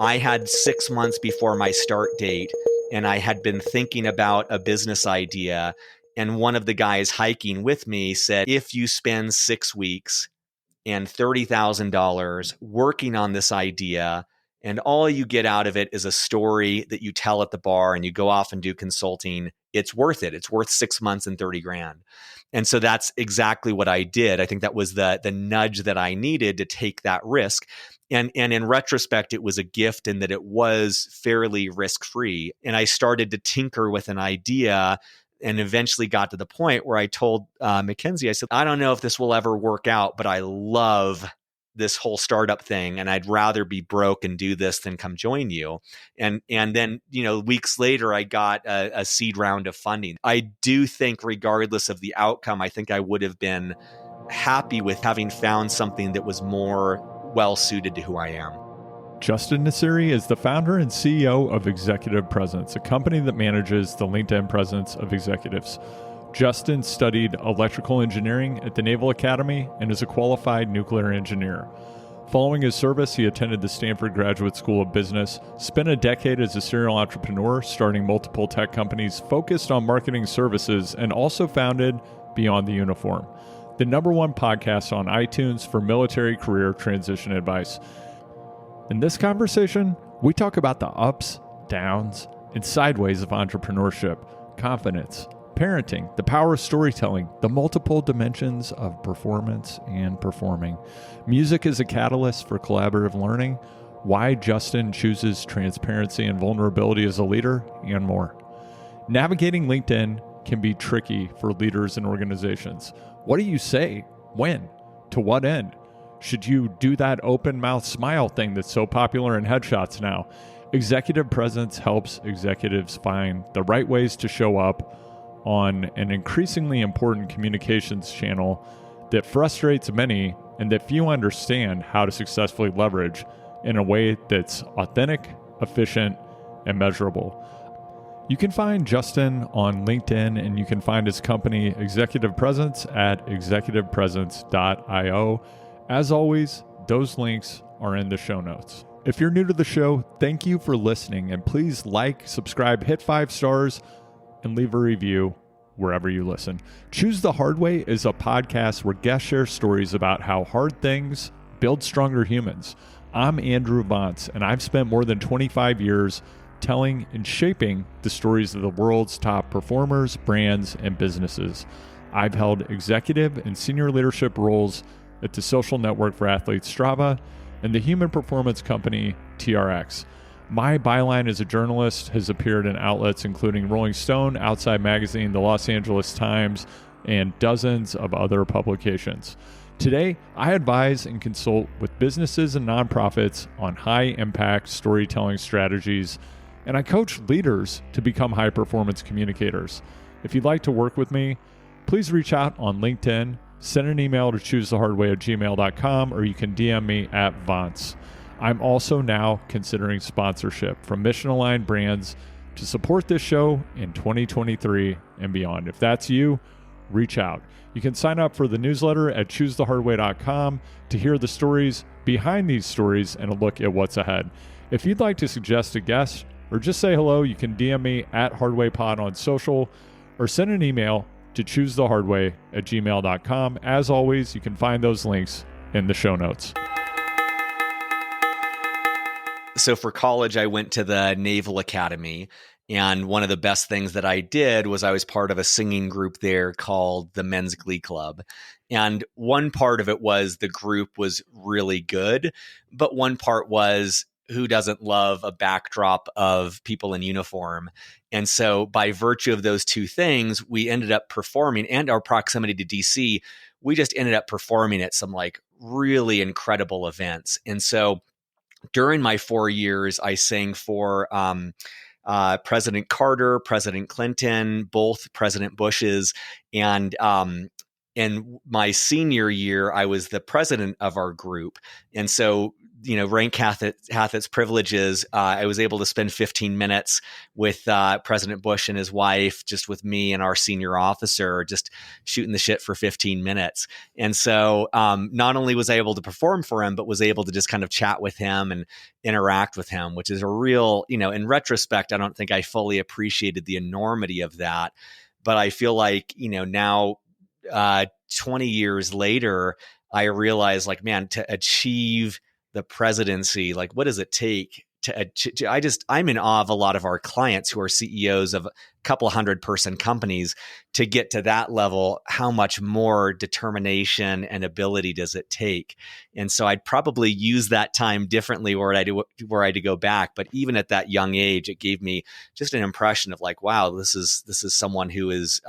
I had 6 months before my start date, and I had been thinking about a business idea. And one of the guys hiking with me said, if you spend 6 weeks and $30,000 working on this idea, and all you get out of it is a story that you tell at the bar and you go off and do consulting, it's worth it. It's worth 6 months and 30 grand. And so that's exactly what I did. I think that was the nudge that I needed to take that risk. And in retrospect, it was a gift in that it was fairly risk-free. And I started to tinker with an idea and eventually got to the point where I told Mackenzie, I said, I don't know if this will ever work out, but I love this whole startup thing, and I'd rather be broke and do this than come join you. And then, weeks later, I got a seed round of funding. I do think, regardless of the outcome, I think I would have been happy with having found something that was more well suited to who I am. Justin Nassiri is the founder and CEO of Executive Presence, a company that manages the LinkedIn presence of executives. Justin studied electrical engineering at the Naval Academy and is a qualified nuclear engineer. Following his service, he attended the Stanford Graduate School of Business, spent a decade as a serial entrepreneur, starting multiple tech companies focused on marketing services, and also founded Beyond the Uniform, the #1 podcast on iTunes for military career transition advice. In this conversation, we talk about the ups, downs, and sideways of entrepreneurship, confidence, parenting, the power of storytelling, the multiple dimensions of performance and performing, music as a catalyst for collaborative learning, why Justin chooses transparency and vulnerability as a leader, and more. Navigating LinkedIn can be tricky for leaders and organizations. What do you say? When? To what end? Should you do that open mouth smile thing that's so popular in headshots now? Executive Presence helps executives find the right ways to show up on an increasingly important communications channel that frustrates many and that few understand how to successfully leverage in a way that's authentic, efficient, and measurable. You can find Justin on LinkedIn, and you can find his company Executive Presence at executivepresence.io. As always, those links are in the show notes. If you're new to the show, thank you for listening, and please like, subscribe, hit 5 stars, and leave a review wherever you listen. Choose the Hard Way is a podcast where guests share stories about how hard things build stronger humans. I'm Andrew Vance, and I've spent more than 25 years telling and shaping the stories of the world's top performers, brands, and businesses. I've held executive and senior leadership roles at the social network for athletes Strava and the human performance company TRX. My byline as a journalist has appeared in outlets including Rolling Stone, Outside Magazine, the Los Angeles Times, and dozens of other publications. Today, I advise and consult with businesses and nonprofits on high-impact storytelling strategies, and I coach leaders to become high-performance communicators. If you'd like to work with me, please reach out on LinkedIn, send an email to choosethehardway@gmail.com, or you can DM me at Vance. I'm also now considering sponsorship from mission-aligned brands to support this show in 2023 and beyond. If that's you, reach out. You can sign up for the newsletter at choosethehardway.com to hear the stories behind these stories and a look at what's ahead. If you'd like to suggest a guest or just say hello, you can DM me at HardwayPod on social or send an email to choosethehardway@gmail.com. As always, you can find those links in the show notes. So for college, I went to the Naval Academy, and one of the best things that I did was I was part of a singing group there called the Men's Glee Club. And one part of it was the group was really good, but one part was who doesn't love a backdrop of people in uniform? And so by virtue of those two things, we ended up performing, and our proximity to DC, we just ended up performing at some like really incredible events. And so during my 4 years, I sang for President Carter, President Clinton, both President Bushes, and in my senior year, I was the president of our group. And so rank hath its privileges. I was able to spend 15 minutes with President Bush and his wife, just with me and our senior officer, just shooting the shit for 15 minutes. And so not only was I able to perform for him, but was able to just kind of chat with him and interact with him, which is a real, in retrospect, I don't think I fully appreciated the enormity of that. But I feel like, now 20 years later, I realized, like, man, to achieve the presidency, like, what does it take I'm in awe of a lot of our clients who are CEOs of a couple 100-person companies. To get to that level, how much more determination and ability does it take? And so I'd probably use that time differently were I to go back. But even at that young age, it gave me just an impression of, like, wow, this is someone who is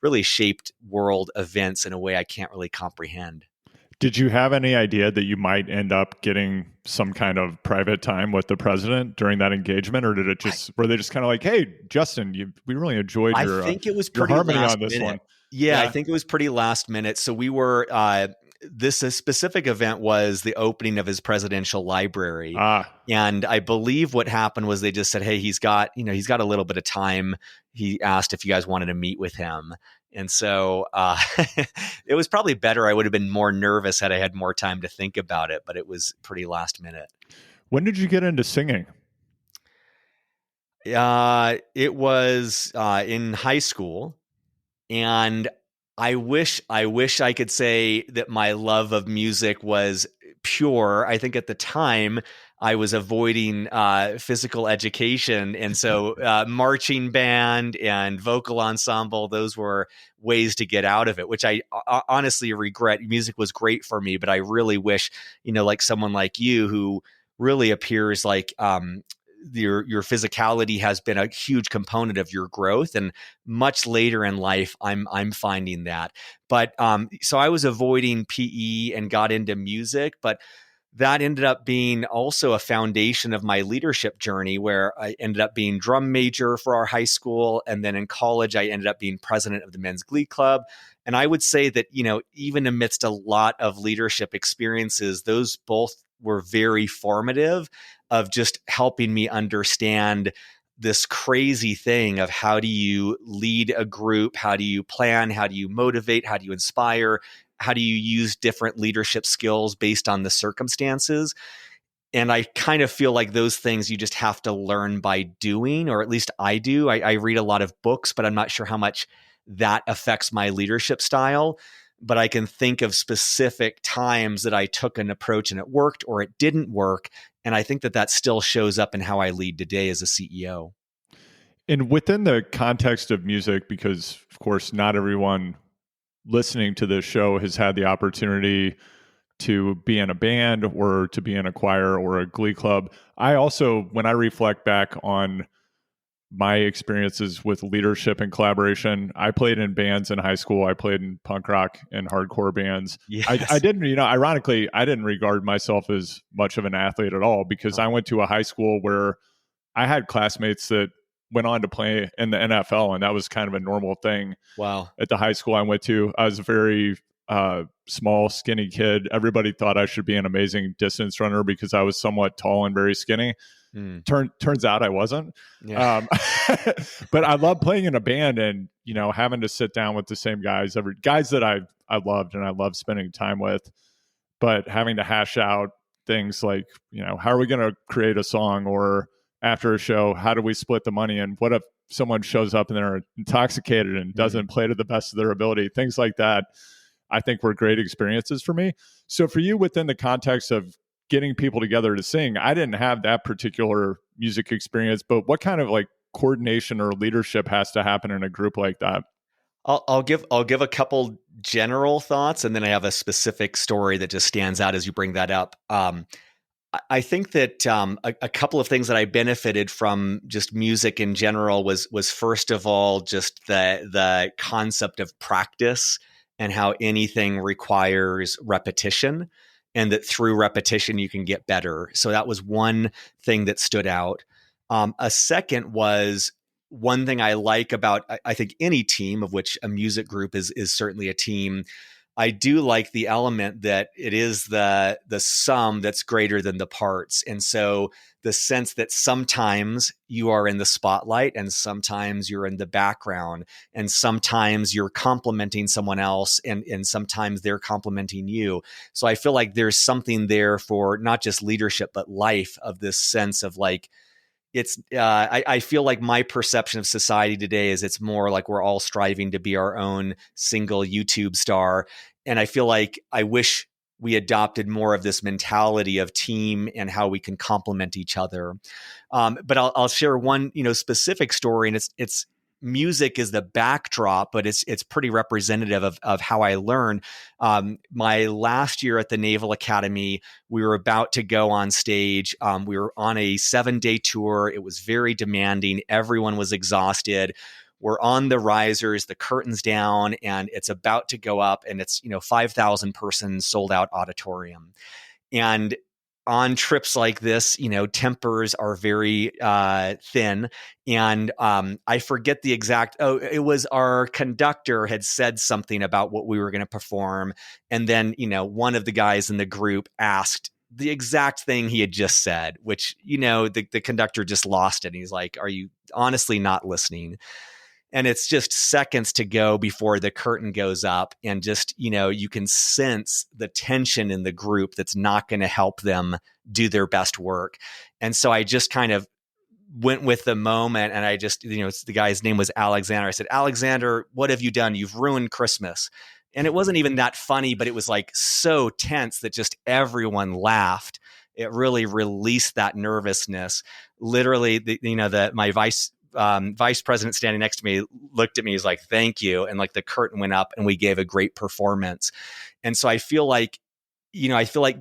really shaped world events in a way I can't really comprehend. Did you have any idea that you might end up getting some kind of private time with the president during that engagement, or were they just kind of like, "Hey, Justin, we really enjoyed I think it was your pretty harmony last on this minute. one"? Yeah, I think it was pretty last minute. So we were this specific event was the opening of his presidential library. And I believe what happened was they just said, "Hey, he's got a little bit of time." He asked if you guys wanted to meet with him. And so it was probably better. I would have been more nervous had I had more time to think about it, but it was pretty last minute. When did you get into singing? It was in high school. And I wish I could say that my love of music was pure. I think at the time I was avoiding physical education. And so marching band and vocal ensemble, those were ways to get out of it, which I honestly regret. Music was great for me, but I really wish, like someone like you who really appears like your physicality has been a huge component of your growth, and much later in life I'm finding that. But so I was avoiding PE and got into music, but that ended up being also a foundation of my leadership journey, where I ended up being drum major for our high school, and then in college I ended up being president of the men's glee club. And I would say that, even amidst a lot of leadership experiences, those both were very formative of just helping me understand this crazy thing of how do you lead a group? How do you plan? How do you motivate? How do you inspire? How do you use different leadership skills based on the circumstances? And I kind of feel like those things you just have to learn by doing, or at least I do. I read a lot of books, but I'm not sure how much that affects my leadership style. But I can think of specific times that I took an approach and it worked or it didn't work. And I think that still shows up in how I lead today as a CEO. And within the context of music, because of course, not everyone listening to this show has had the opportunity to be in a band or to be in a choir or a glee club. I also, when I reflect back on my experiences with leadership and collaboration, I played in bands in high school. I played in punk rock and hardcore bands. Yes. I didn't, ironically, I didn't regard myself as much of an athlete at all, because I went to a high school where I had classmates that went on to play in the NFL, and that was kind of a normal thing. Wow. At the high school I went to, I was a very small, skinny kid. Everybody thought I should be an amazing distance runner because I was somewhat tall and very skinny. Turns out I wasn't. Yeah. But I love playing in a band and, having to sit down with the same guys that I loved and I loved spending time with, but having to hash out things like, how are we going to create a song, or after a show, how do we split the money? And what if someone shows up and they're intoxicated and doesn't play to the best of their ability? Things like that, I think, were great experiences for me. So for you, within the context of getting people together to sing, I didn't have that particular music experience, but what kind of like coordination or leadership has to happen in a group like that? I'll give a couple general thoughts, and then I have a specific story that just stands out as you bring that up. I think that a couple of things that I benefited from just music in general was first of all just the concept of practice and how anything requires repetition, and that through repetition you can get better. So that was one thing that stood out. A second was, one thing I like about, I think, any team, of which a music group is certainly a team, I do like the element that it is the sum that's greater than the parts. And so the sense that sometimes you are in the spotlight and sometimes you're in the background and sometimes you're complimenting someone else and sometimes they're complimenting you. So I feel like there's something there for not just leadership, but life, of this sense of like, I feel like my perception of society today is it's more like we're all striving to be our own single YouTube star. And I feel like I wish we adopted more of this mentality of team and how we can complement each other. But I'll share one, specific story, and it's music is the backdrop, but it's pretty representative of how I learned. My last year at the Naval Academy, we were about to go on stage. We were on a 7-day tour. It was very demanding. Everyone was exhausted. We're on the risers, the curtains down, and it's about to go up, and it's 5,000 person sold out auditorium. And on trips like this, tempers are very thin. And I forget the exact, it was our conductor had said something about what we were going to perform. And then, one of the guys in the group asked the exact thing he had just said, which, the conductor just lost it. And he's like, are you honestly not listening? And it's just seconds to go before the curtain goes up, and just you can sense the tension in the group that's not going to help them do their best work. And so I just kind of went with the moment, and I just the guy's name was Alexander. I said, Alexander, what have you done? You've ruined Christmas. And it wasn't even that funny, but it was like so tense that just everyone laughed. It really released that nervousness. Literally, my vice president standing next to me looked at me, he's like, thank you. And like the curtain went up and we gave a great performance. And so I feel like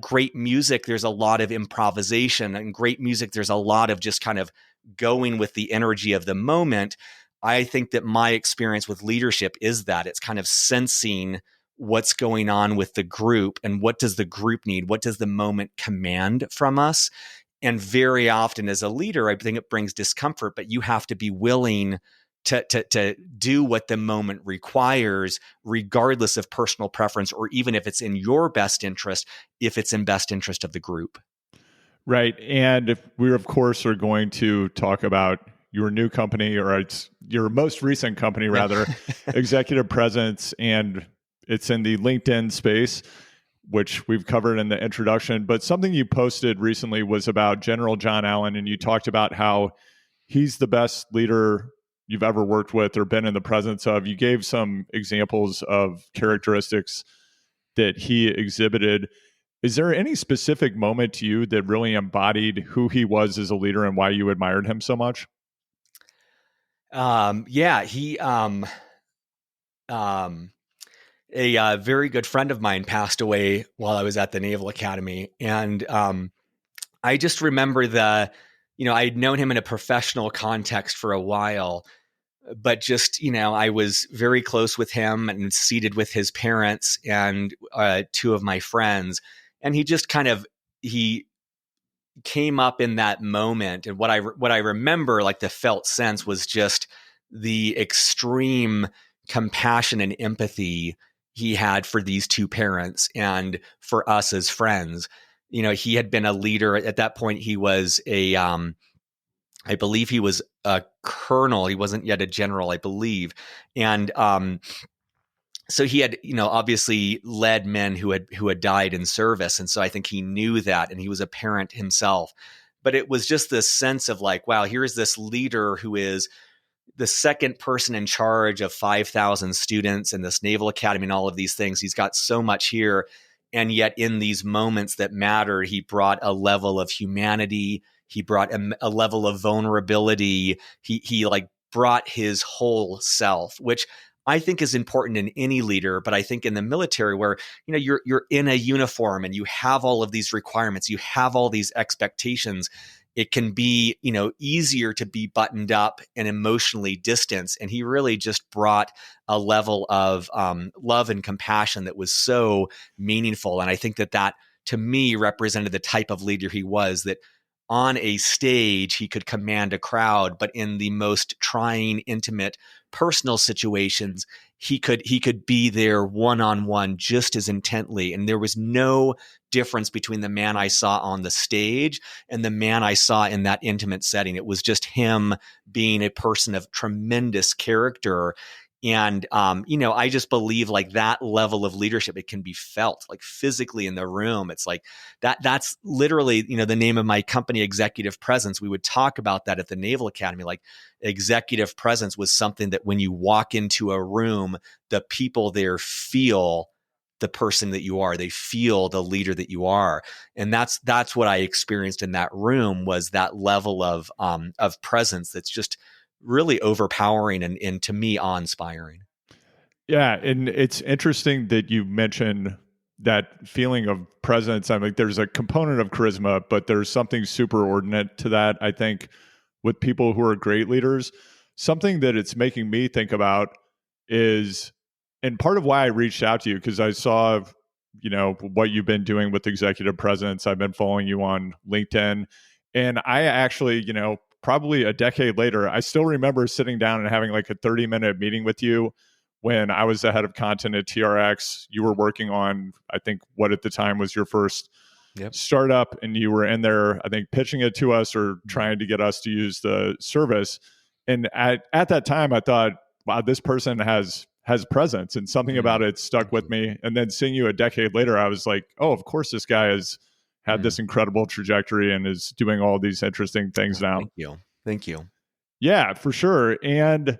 great music, there's a lot of improvisation, and great music, there's a lot of just kind of going with the energy of the moment. I think that my experience with leadership is that it's kind of sensing what's going on with the group and what does the group need? What does the moment command from us? And very often as a leader, I think it brings discomfort, but you have to be willing to do what the moment requires, regardless of personal preference, or even if it's in your best interest, if it's in best interest of the group. Right. And if we, of course, are going to talk about your new company, or it's your most recent company, rather, Executive Presence, and it's in the LinkedIn space, which we've covered in the introduction. But something you posted recently was about General John Allen, and you talked about how he's the best leader you've ever worked with or been in the presence of. You gave some examples of characteristics that he exhibited. Is there any specific moment to you that really embodied who he was as a leader and why you admired him so much? He a very good friend of mine passed away while I was at the Naval Academy. And I just remember I'd known him in a professional context for a while, but just, I was very close with him and seated with his parents and two of my friends. And he just he came up in that moment. And what I remember, like the felt sense, was just the extreme compassion and empathy he had for these two parents and for us as friends. He had been a leader at that point. He was I believe he was a colonel. He wasn't yet a general, I believe. And so he had, obviously led men who had died in service. And so I think he knew that, and he was a parent himself. But it was just this sense of like, wow, here's this leader who is the second person in charge of 5,000 students in this Naval Academy and all of these things. He's got so much here. And yet in these moments that matter, he brought a level of humanity. He brought a level of vulnerability. He like brought his whole self, which I think is important in any leader. But I think in the military, where you're in a uniform and you have all of these requirements, you have all these expectations, it can be, easier to be buttoned up and emotionally distanced. And he really just brought a level of love and compassion that was so meaningful. And I think that to me represented the type of leader he was, that on a stage, he could command a crowd, but in the most trying, intimate, personal situations, he could be there one-on-one just as intently. And there was no difference between the man I saw on the stage and the man I saw in that intimate setting. It was just him being a person of tremendous character. And, I just believe like that level of leadership, it can be felt like physically in the room. It's like that's literally, the name of my company, Executive Presence. We would talk about that at the Naval Academy. Like executive presence was something that when you walk into a room, the people there feel the person that you are. They feel the leader that you are. And that's what I experienced in that room, was that level of presence that's just really overpowering and to me awe-inspiring. Yeah, and it's interesting that you mentioned that feeling of presence. I mean, there's a component of charisma, but there's something superordinate to that, I think, with people who are great leaders. Something that it's making me think about is, and part of why I reached out to you, because I saw, what you've been doing with executive presence. I've been following you on LinkedIn. And I actually, probably a decade later, I still remember sitting down and having like a 30-minute meeting with you when I was the head of content at TRX. You were working on, I think, what at the time was your first Yep. startup, and you were in there, I think, pitching it to us or trying to get us to use the service. And at that time, I thought, wow, this person has presence, and something about it stuck with me. And then seeing you a decade later, I was like, oh, of course, this guy has had this incredible trajectory and is doing all these interesting things now. Thank you. Yeah, for sure. And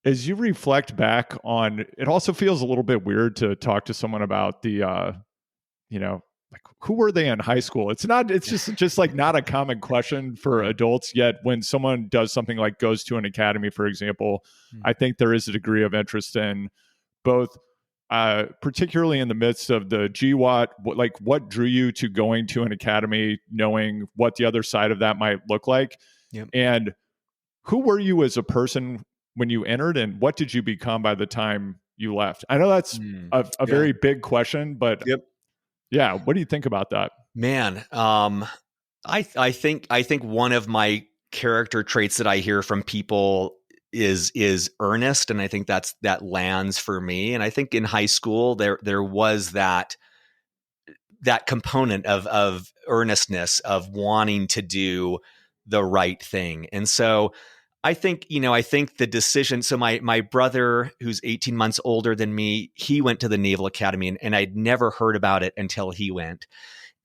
as you reflect back on, it also feels a little bit weird to talk to someone about the, like, who were they in high school? It's just like not a common question for adults. Yet when someone does something like goes to an academy, for example, I think there is a degree of interest in both, particularly in the midst of the GWAT, like what drew you to going to an academy, knowing what the other side of that might look like. Yep. And who were you as a person when you entered, and what did you become by the time you left? I know that's a very big question, but yeah, what do you think about that? Man, I think one of my character traits that I hear from people is earnest, and I think that lands for me. And I think in high school there was that component of earnestness, of wanting to do the right thing. And so I think the decision. So my brother, who's 18 months older than me, he went to the Naval Academy, and I'd never heard about it until he went.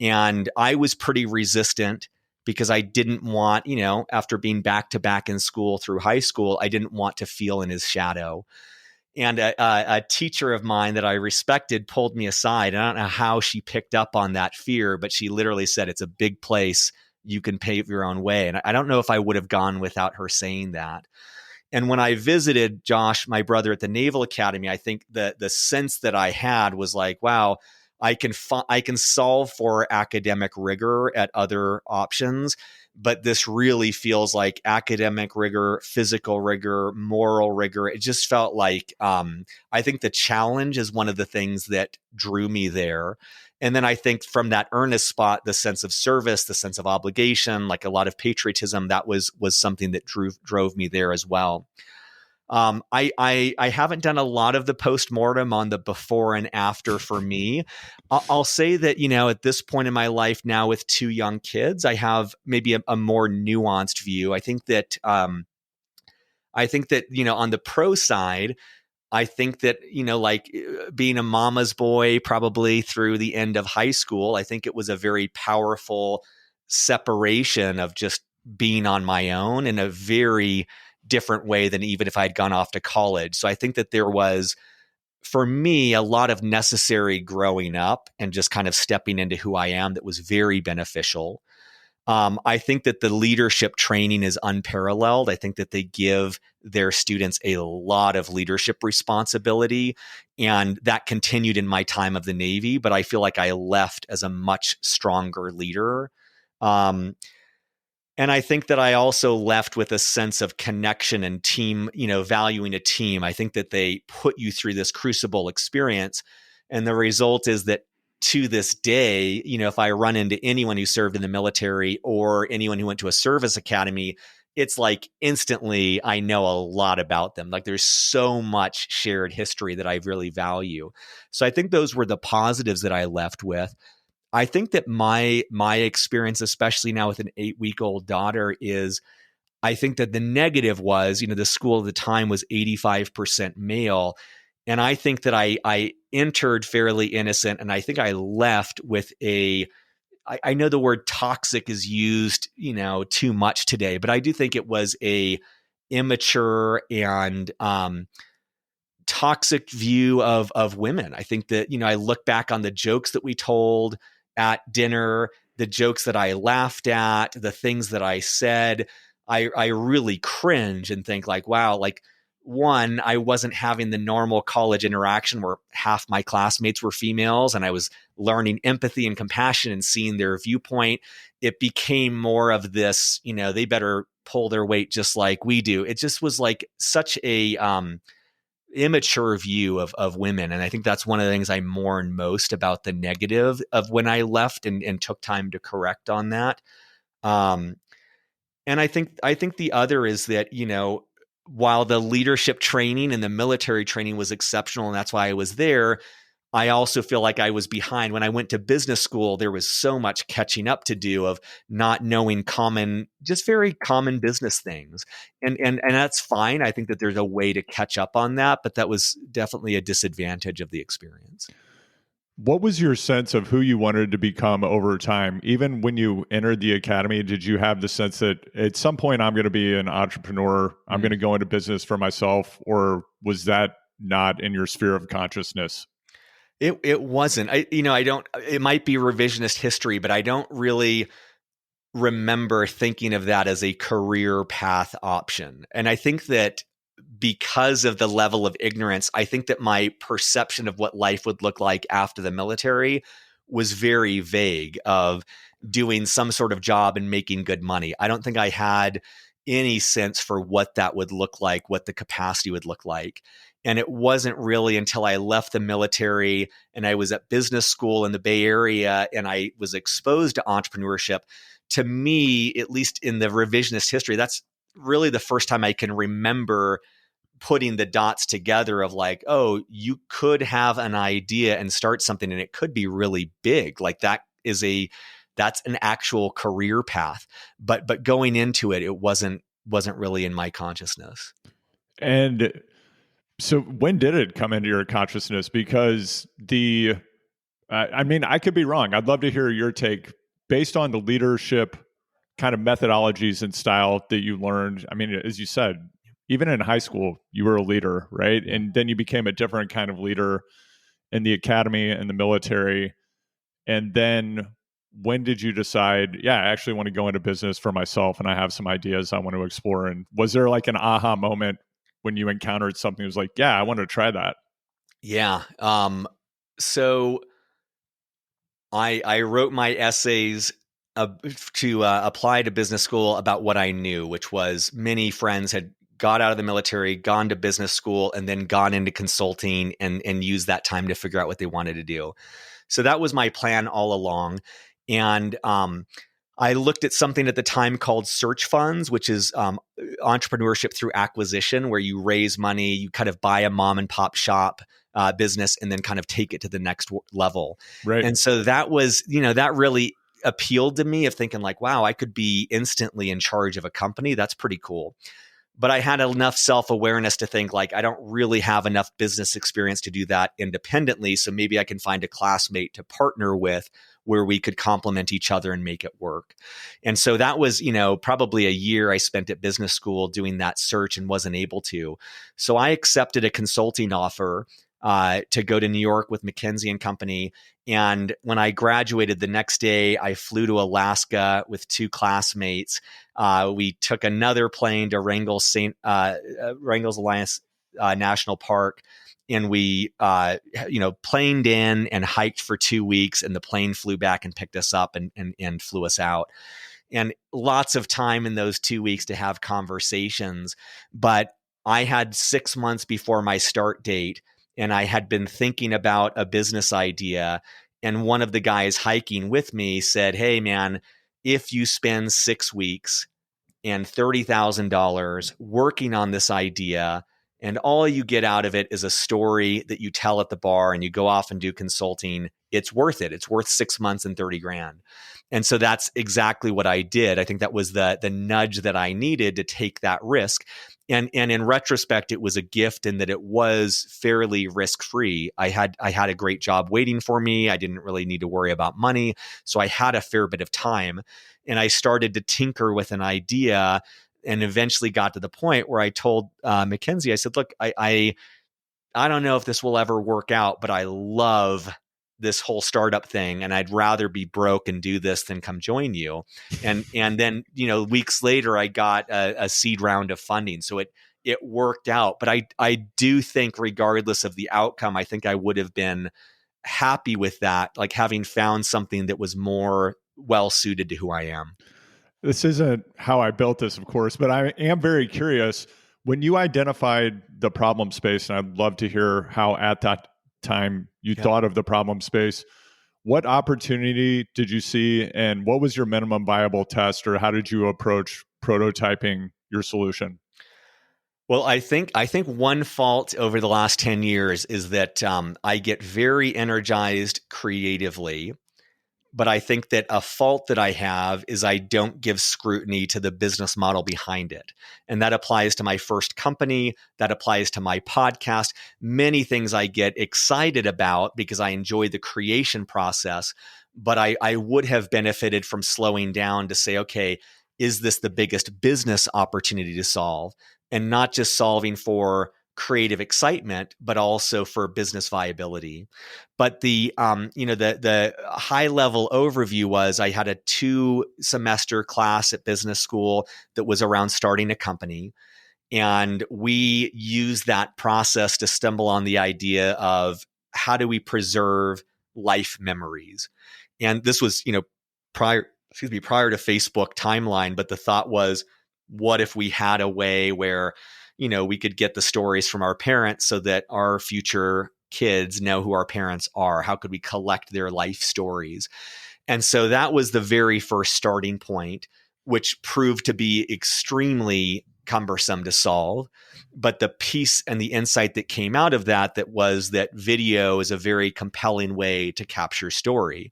And I was pretty resistant because I didn't want, after being back to back in school through high school, I didn't want to feel in his shadow. And a teacher of mine that I respected pulled me aside. I don't know how she picked up on that fear, but she literally said, "It's a big place. You can pave your own way." And I don't know if I would have gone without her saying that. And when I visited Josh, my brother, at the Naval Academy, I think the sense that I had was like, wow, I can solve for academic rigor at other options, but this really feels like academic rigor, physical rigor, moral rigor. It just felt like I think the challenge is one of the things that drew me there. And then I think from that earnest spot, the sense of service, the sense of obligation, like a lot of patriotism, that was something that drove me there as well. I haven't done a lot of the postmortem on the before and after for me. I'll say that, at this point in my life now with two young kids, I have maybe a more nuanced view. I think that, on the pro side, I think that, like being a mama's boy probably through the end of high school, I think it was a very powerful separation of just being on my own in a very different way than even if I'd gone off to college. So I think that there was, for me, a lot of necessary growing up and just kind of stepping into who I am that was very beneficial. I think that the leadership training is unparalleled. I think that they give their students a lot of leadership responsibility, and that continued in my time of the Navy, but I feel like I left as a much stronger leader. And I think that I also left with a sense of connection and team, valuing a team. I think that they put you through this crucible experience. And the result is that to this day, if I run into anyone who served in the military or anyone who went to a service academy, it's like instantly I know a lot about them. Like there's so much shared history that I really value. So I think those were the positives that I left with. I think that my experience, especially now with an 8-week-old daughter, is I think that the negative was, the school at the time was 85% male. And I think that I entered fairly innocent, and I think I left with I know the word toxic is used, too much today, but I do think it was a immature and toxic view of women. I think that, I look back on the jokes that we told at dinner, the jokes that I laughed at, the things that I said. I really cringe and think like, wow, like one, I wasn't having the normal college interaction where half my classmates were females and I was learning empathy and compassion and seeing their viewpoint. It became more of this, they better pull their weight just like we do. It just was like such a immature view of women. And I think that's one of the things I mourn most about the negative of when I left and took time to correct on that. And I think the other is that, while the leadership training and the military training was exceptional, and that's why I was there, I also feel like I was behind. When I went to business school, there was so much catching up to do of not knowing just very common business things. And that's fine. I think that there's a way to catch up on that, but that was definitely a disadvantage of the experience. What was your sense of who you wanted to become over time? Even when you entered the academy, did you have the sense that at some point I'm going to be an entrepreneur, I'm going to go into business for myself, or was that not in your sphere of consciousness? It wasn't. I don't, it might be revisionist history, but I don't really remember thinking of that as a career path option. And I think that because of the level of ignorance, I think that my perception of what life would look like after the military was very vague, of doing some sort of job and making good money. I don't think I had any sense for what that would look like, what the capacity would look like. And it wasn't really until I left the military and I was at business school in the Bay Area and I was exposed to entrepreneurship. To me, at least in the revisionist history, that's really the first time I can remember putting the dots together of like, oh, you could have an idea and start something and it could be really big. Like that's an actual career path. But going into it, it wasn't really in my consciousness. And so when did it come into your consciousness? Because I mean, I could be wrong. I'd love to hear your take based on the leadership kind of methodologies and style that you learned. I mean, as you said, even in high school, you were a leader, right? And then you became a different kind of leader in the academy and the military. And then when did you decide, yeah, I actually want to go into business for myself and I have some ideas I want to explore? And was there like an aha moment when you encountered something that was like, yeah, I want to try that? Yeah. So I wrote my essays to apply to business school about what I knew, which was many friends had got out of the military, gone to business school, and then gone into consulting and used that time to figure out what they wanted to do. So that was my plan all along. And I looked at something at the time called search funds, which is entrepreneurship through acquisition, where you raise money, you kind of buy a mom and pop shop business and then kind of take it to the next level. Right. And so that was, that really appealed to me, of thinking like, wow, I could be instantly in charge of a company. That's pretty cool. But I had enough self-awareness to think like, I don't really have enough business experience to do that independently. So maybe I can find a classmate to partner with where we could complement each other and make it work. And so that was, probably a year I spent at business school doing that search and wasn't able to. So I accepted a consulting offer to go to New York with McKinsey and Company. And when I graduated the next day, I flew to Alaska with 2 classmates. We took another plane to Wrangell's Alliance National Park, and we, planed in and hiked for 2 weeks. And the plane flew back and picked us up and flew us out. And lots of time in those 2 weeks to have conversations. But I had 6 months before my start date, and I had been thinking about a business idea. And one of the guys hiking with me said, hey, man, if you spend 6 weeks and $30,000 working on this idea, and all you get out of it is a story that you tell at the bar and you go off and do consulting, it's worth it. It's worth 6 months and 30 grand. And so that's exactly what I did. I think that was the nudge that I needed to take that risk. And in retrospect, it was a gift in that it was fairly risk-free. I had a great job waiting for me. I didn't really need to worry about money. So I had a fair bit of time. And I started to tinker with an idea and eventually got to the point where I told Mackenzie, I said, look, I don't know if this will ever work out, but I love this whole startup thing, and I'd rather be broke and do this than come join you. And then, weeks later, I got a seed round of funding. So it worked out. But I do think, regardless of the outcome, I think I would have been happy with that, like having found something that was more well suited to who I am. This isn't how I built this, of course, but I am very curious. When you identified the problem space, and I'd love to hear how at that time you thought of the problem space, what opportunity did you see, and what was your minimum viable test, or how did you approach prototyping your solution? Well, I think one fault over the last 10 years is that I get very energized creatively. But I think that a fault that I have is I don't give scrutiny to the business model behind it. And that applies to my first company. That applies to my podcast. Many things I get excited about because I enjoy the creation process. But I would have benefited from slowing down to say, okay, is this the biggest business opportunity to solve? And not just solving for creative excitement, but also for business viability. But the high level overview was I had a 2-semester class at business school that was around starting a company. And we used that process to stumble on the idea of how do we preserve life memories? And this was, prior to Facebook timeline, but the thought was, what if we had a way where we could get the stories from our parents so that our future kids know who our parents are? How could we collect their life stories? And so that was the very first starting point, which proved to be extremely cumbersome to solve. But the piece and the insight that came out of that was that video is a very compelling way to capture story.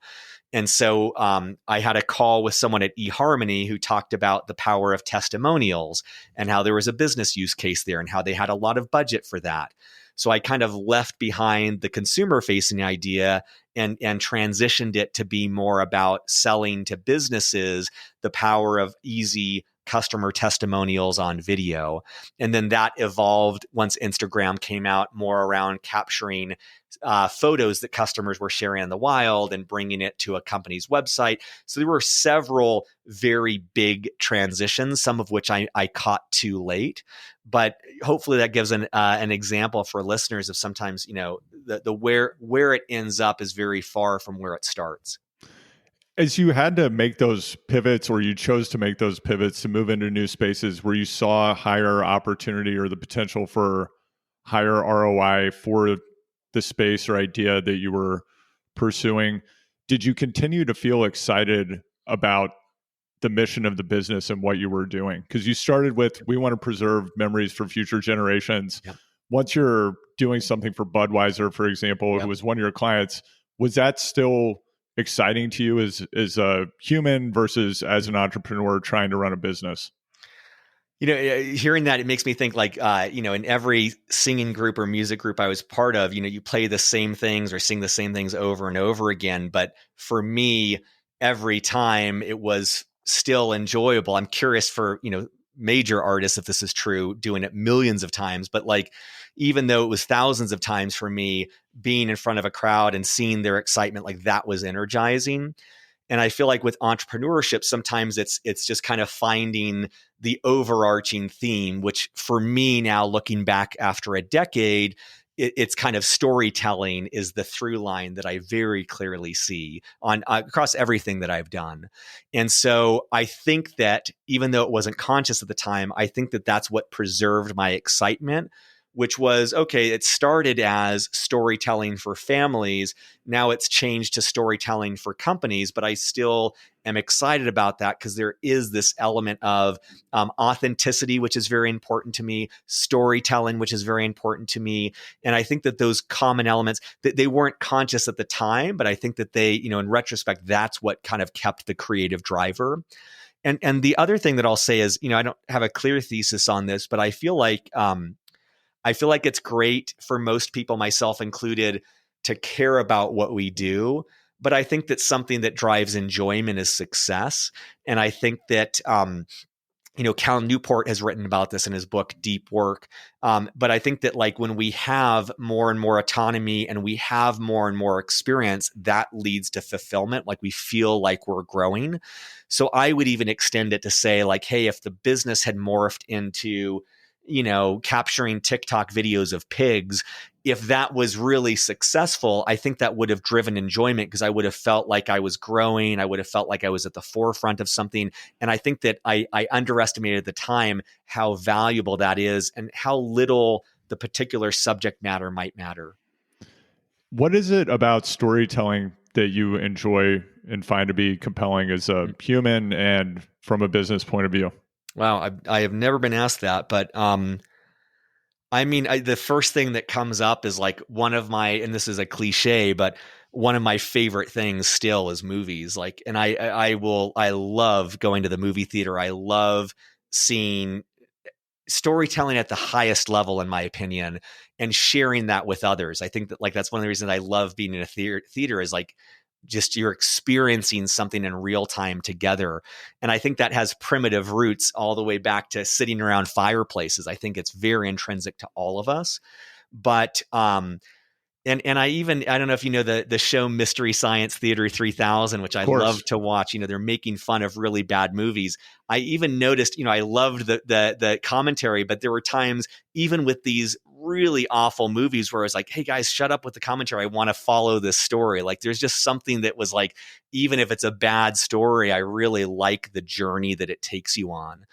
And so I had a call with someone at eHarmony who talked about the power of testimonials and how there was a business use case there and how they had a lot of budget for that. So I kind of left behind the consumer-facing idea and transitioned it to be more about selling to businesses the power of easy customer testimonials on video. And then that evolved once Instagram came out, more around capturing photos that customers were sharing in the wild and bringing it to a company's website. So there were several very big transitions, some of which I caught too late. But hopefully that gives an example for listeners of sometimes, the where it ends up is very far from where it starts. As you had to make those pivots, or you chose to make those pivots to move into new spaces where you saw higher opportunity or the potential for higher ROI for the space or idea that you were pursuing, did you continue to feel excited about the mission of the business and what you were doing? Because you started with, we want to preserve memories for future generations. Yep. Once you're doing something for Budweiser, for example, Yep. who was one of your clients, was that still exciting to you as a human versus as an entrepreneur trying to run a business? Hearing that, it makes me think like, in every singing group or music group I was part of, you play the same things or sing the same things over and over again. But for me, every time it was still enjoyable. I'm curious for, major artists, if this is true, doing it millions of times. But like, even though it was thousands of times for me, being in front of a crowd and seeing their excitement, like that was energizing. And I feel like with entrepreneurship, sometimes it's just kind of finding the overarching theme, which for me now, looking back after a decade, it's kind of storytelling is the through line that I very clearly see on across everything that I've done. And so I think that even though it wasn't conscious at the time, I think that that's what preserved my excitement which was, okay, it started as storytelling for families. Now it's changed to storytelling for companies, but I still am excited about that because there is this element of authenticity, which is very important to me, storytelling, which is very important to me. And I think that those common elements, that they weren't conscious at the time, but I think that they, in retrospect, that's what kind of kept the creative driver. And the other thing that I'll say is, I don't have a clear thesis on this, but I feel like it's great for most people, myself included, to care about what we do. But I think that something that drives enjoyment is success. And I think that, Cal Newport has written about this in his book, Deep Work. But I think that like when we have more and more autonomy and we have more and more experience, that leads to fulfillment. Like we feel like we're growing. So I would even extend it to say like, hey, if the business had morphed into, capturing TikTok videos of pigs, if that was really successful, I think that would have driven enjoyment because I would have felt like I was growing. I would have felt like I was at the forefront of something. And I think that I underestimated at the time how valuable that is and how little the particular subject matter might matter. What is it about storytelling that you enjoy and find to be compelling as a human and from a business point of view? Wow, I have never been asked that, but the first thing that comes up is like one of my, and this is a cliche, but one of my favorite things still is movies. Like, and I love going to the movie theater. I love seeing storytelling at the highest level, in my opinion, and sharing that with others. I think that like that's one of the reasons I love being in a theater is like just you're experiencing something in real time together. And I think that has primitive roots all the way back to sitting around fireplaces. I think it's very intrinsic to all of us. But and I don't know if you know the show Mystery Science Theater 3000, which I love to watch. They're making fun of really bad movies. I even noticed, I loved the commentary, but there were times even with these really awful movies where I was like, hey guys, shut up with the commentary. I want to follow this story. Like there's just something that was like, even if it's a bad story, I really like the journey that it takes you on.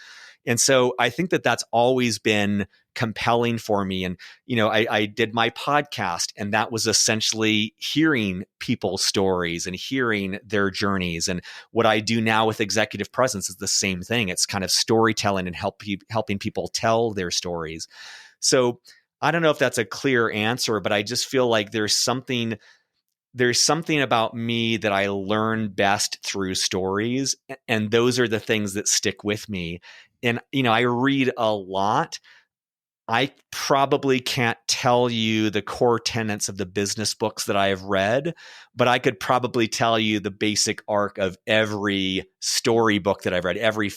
And so I think that that's always been compelling for me. And, I did my podcast, and that was essentially hearing people's stories and hearing their journeys. And what I do now with Executive Presence is the same thing. It's kind of storytelling and helping people tell their stories. So I don't know if that's a clear answer, but I just feel like there's something about me that I learn best through stories. And those are the things that stick with me. And, I read a lot. I probably can't tell you the core tenets of the business books that I have read, but I could probably tell you the basic arc of every storybook that I've read, every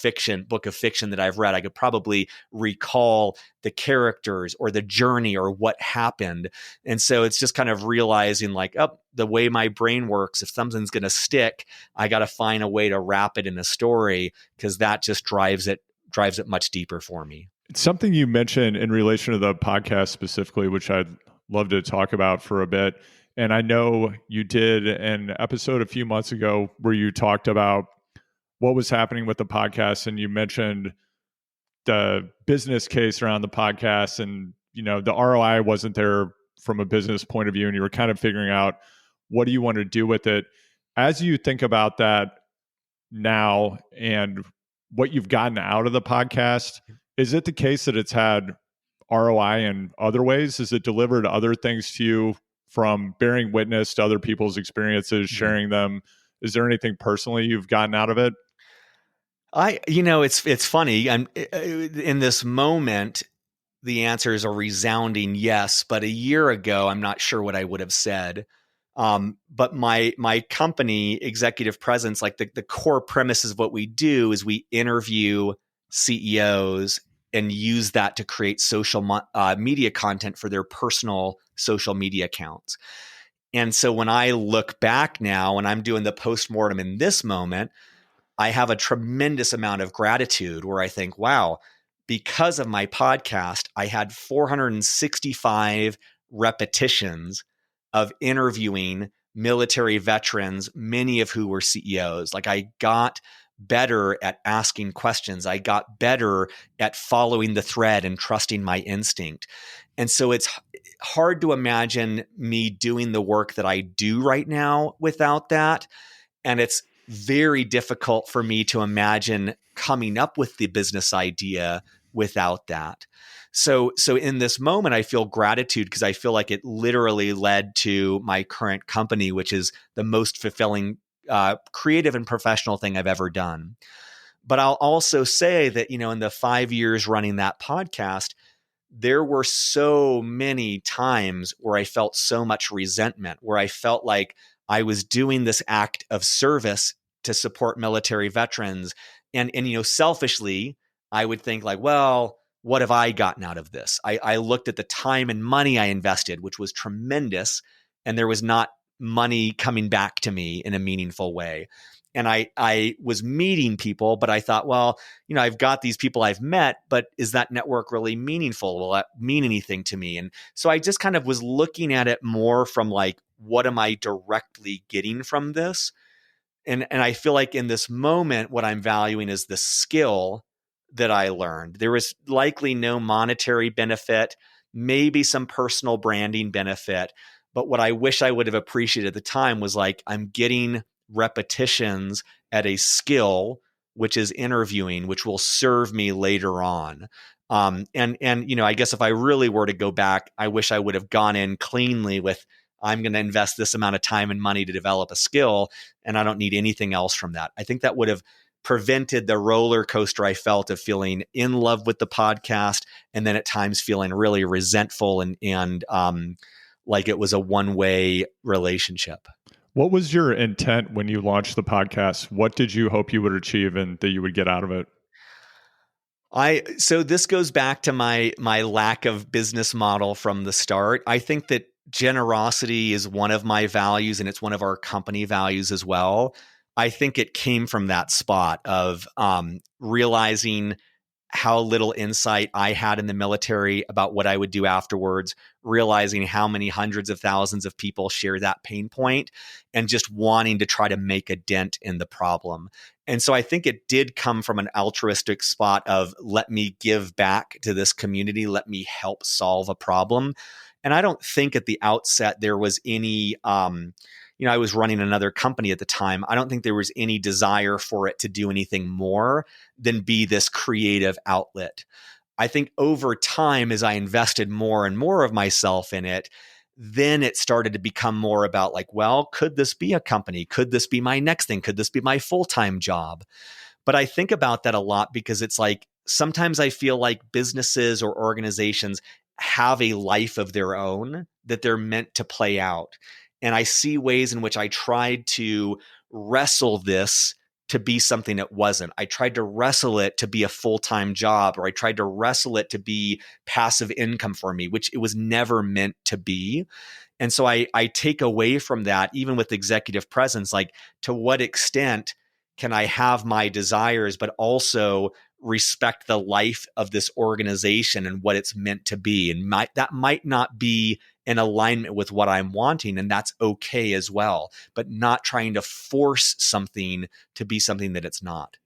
book of fiction that I've read. I could probably recall the characters or the journey or what happened. And so it's just kind of realizing like, the way my brain works, if something's going to stick, I got to find a way to wrap it in a story because that just drives it much deeper for me. Something you mentioned in relation to the podcast specifically, which I'd love to talk about for a bit. And I know you did an episode a few months ago where you talked about what was happening with the podcast, and you mentioned the business case around the podcast, and the ROI wasn't there from a business point of view, and you were kind of figuring out what do you want to do with it. As you think about that now and what you've gotten out of the podcast, is it the case that it's had ROI in other ways? Has it delivered other things to you from bearing witness to other people's experiences, sharing them? Is there anything personally you've gotten out of it? It's funny. I'm in this moment, the answer is a resounding yes. But a year ago, I'm not sure what I would have said. But my company, Executive Presence, like the core premises of what we do is we interview CEOs and use that to create social media content for their personal social media accounts. And so when I look back now and I'm doing the postmortem in this moment, I have a tremendous amount of gratitude where I think, wow, because of my podcast, I had 465 repetitions of interviewing military veterans, many of who were CEOs. Like I got better at asking questions. I got better at following the thread and trusting my instinct. And so it's hard to imagine me doing the work that I do right now without that. And it's very difficult for me to imagine coming up with the business idea without that. So in this moment, I feel gratitude because I feel like it literally led to my current company, which is the most fulfilling creative and professional thing I've ever done. But I'll also say that, in the 5 years running that podcast, there were so many times where I felt so much resentment, where I felt like I was doing this act of service to support military veterans. And selfishly, I would think like, well, what have I gotten out of this? I looked at the time and money I invested, which was tremendous, and there was not money coming back to me in a meaningful way. And I was meeting people, but I thought, well, I've got these people I've met, but is that network really meaningful? Will that mean anything to me? And so I just kind of was looking at it more from like, what am I directly getting from this? And I feel like in this moment, what I'm valuing is the skill that I learned. There was likely no monetary benefit, maybe some personal branding benefit. But what I wish I would have appreciated at the time was like, I'm getting repetitions at a skill, which is interviewing, which will serve me later on. And I guess if I really were to go back, I wish I would have gone in cleanly with, I'm going to invest this amount of time and money to develop a skill, and I don't need anything else from that. I think that would have prevented the roller coaster I felt of feeling in love with the podcast and then at times feeling really resentful and like it was a one-way relationship. What was your intent when you launched the podcast? What did you hope you would achieve and that you would get out of it? So this goes back to my lack of business model from the start. I think that generosity is one of my values, and it's one of our company values as well. I think it came from that spot of realizing how little insight I had in the military about what I would do afterwards, realizing how many hundreds of thousands of people share that pain point, and just wanting to try to make a dent in the problem. And so I think it did come from an altruistic spot of, let me give back to this community, let me help solve a problem. And I don't think at the outset there was any, I was running another company at the time. I don't think there was any desire for it to do anything more than be this creative outlet. I think over time, as I invested more and more of myself in it, then it started to become more about like, well, could this be a company? Could this be my next thing? Could this be my full-time job? But I think about that a lot because it's like, sometimes I feel like businesses or organizations have a life of their own that they're meant to play out. And I see ways in which I tried to wrestle this to be something it wasn't. I tried to wrestle it to be a full-time job, or I tried to wrestle it to be passive income for me, which it was never meant to be. And so I take away from that, even with executive presence, like, to what extent can I have my desires, but also respect the life of this organization and what it's meant to be? And that might not be in alignment with what I'm wanting, and that's okay as well, but not trying to force something to be something that it's not.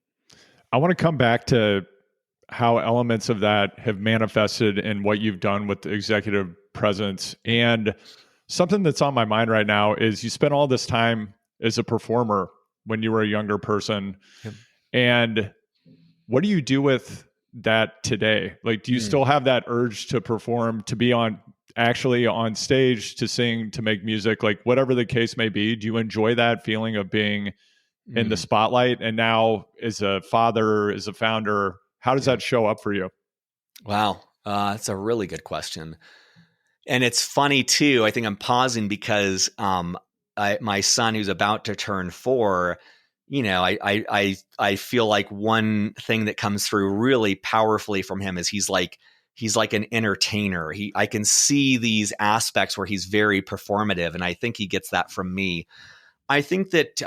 I want to come back to how elements of that have manifested in what you've done with the executive presence. And something that's on my mind right now is you spent all this time as a performer when you were a younger person. Yep. And what do you do with that today? Like, do you still have that urge to perform, to be actually on stage, to sing, to make music, like whatever the case may be? Do you enjoy that feeling of being in the spotlight? And now as a father, as a founder, how does that show up for you? Wow. That's a really good question. And it's funny too. I think I'm pausing because my son, who's about to turn 4, I feel like one thing that comes through really powerfully from him is he's like an entertainer. I can see these aspects where he's very performative, and I think he gets that from me. I think that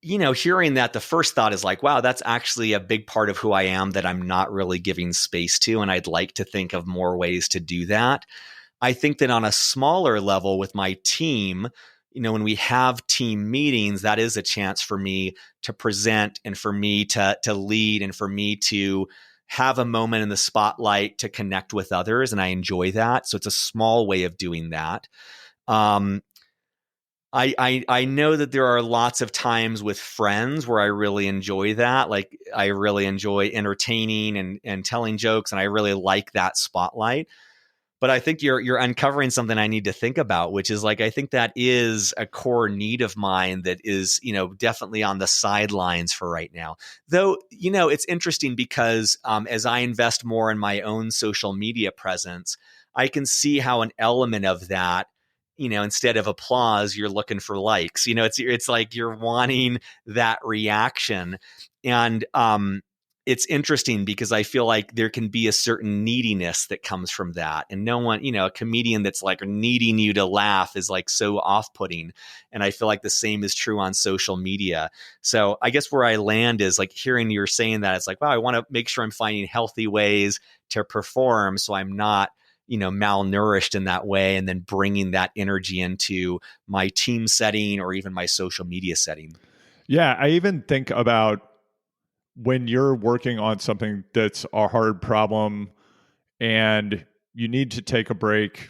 hearing that, the first thought is like, wow, that's actually a big part of who I am that I'm not really giving space to, and I'd like to think of more ways to do that. I think that on a smaller level with my team, when we have team meetings, that is a chance for me to present and for me to lead and for me to have a moment in the spotlight to connect with others. And I enjoy that. So it's a small way of doing that. Um, I know that there are lots of times with friends where I really enjoy that. Like I really enjoy entertaining and telling jokes, and I really like that spotlight. But I think you're uncovering something I need to think about, which is like I think that is a core need of mine that is, definitely on the sidelines for right now. Though, it's interesting because as I invest more in my own social media presence, I can see how an element of that, instead of applause, you're looking for likes. It's like you're wanting that reaction. And it's interesting because I feel like there can be a certain neediness that comes from that. And no one, a comedian that's like needing you to laugh is like so off-putting. And I feel like the same is true on social media. So I guess where I land is like hearing you're saying that, it's like, wow, I want to make sure I'm finding healthy ways to perform so I'm not, malnourished in that way, and then bringing that energy into my team setting or even my social media setting. Yeah, I even think about when you're working on something that's a hard problem and you need to take a break.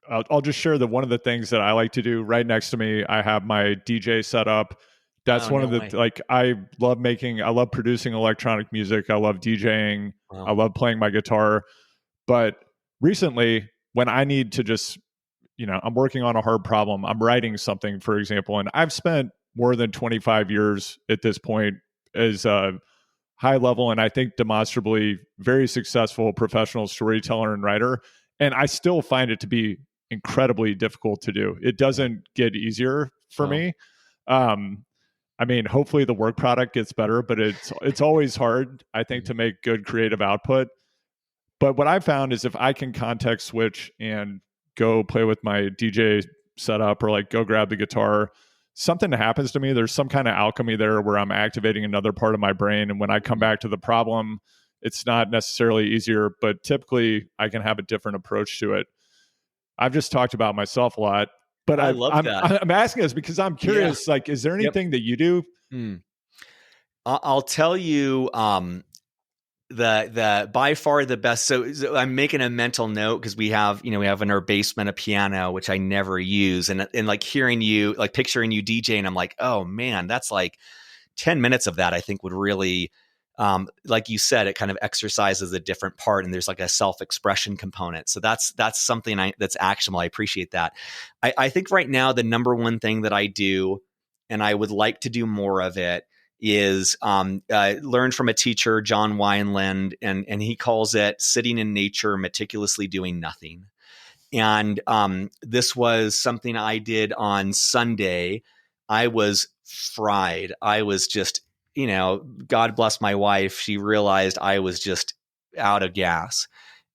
I'll just share that one of the things that I like to do right next to me, I have my DJ set up. That's Oh, one no of the, way. like, I love producing electronic music. I love DJing. I Wow. love playing my guitar. But recently, when I need to just, I'm working on a hard problem, I'm writing something, for example, and I've spent more than 25 years at this point as a high level and I think demonstrably very successful professional storyteller and writer. And I still find it to be incredibly difficult to do. It doesn't get easier for Wow. me. Um, I mean, hopefully the work product gets better, but it's always hard, I think, to make good creative output. But what I found is if I can context switch and go play with my DJ setup or like go grab the guitar, something happens to me. There's some kind of alchemy there where I'm activating another part of my brain. And when I come back to the problem, it's not necessarily easier, but typically I can have a different approach to it. I've just talked about myself a lot, but I love that. I'm asking this because I'm Yeah. curious, like, is there Yep. anything that you do? I'll tell you, the by far the best. So I'm making a mental note because we have in our basement a piano which I never use, and like hearing you, like picturing you DJ, and I'm like, oh man, that's like 10 minutes of that I think would really, like you said, it kind of exercises a different part, and there's like a self-expression component. So that's something that's actionable. I appreciate that. I think right now the number one thing that I do, and I would like to do more of it, is learn from a teacher, John Wineland, and he calls it sitting in nature, meticulously doing nothing. And this was something I did on Sunday. I was fried. I was just, God bless my wife. She realized I was just out of gas.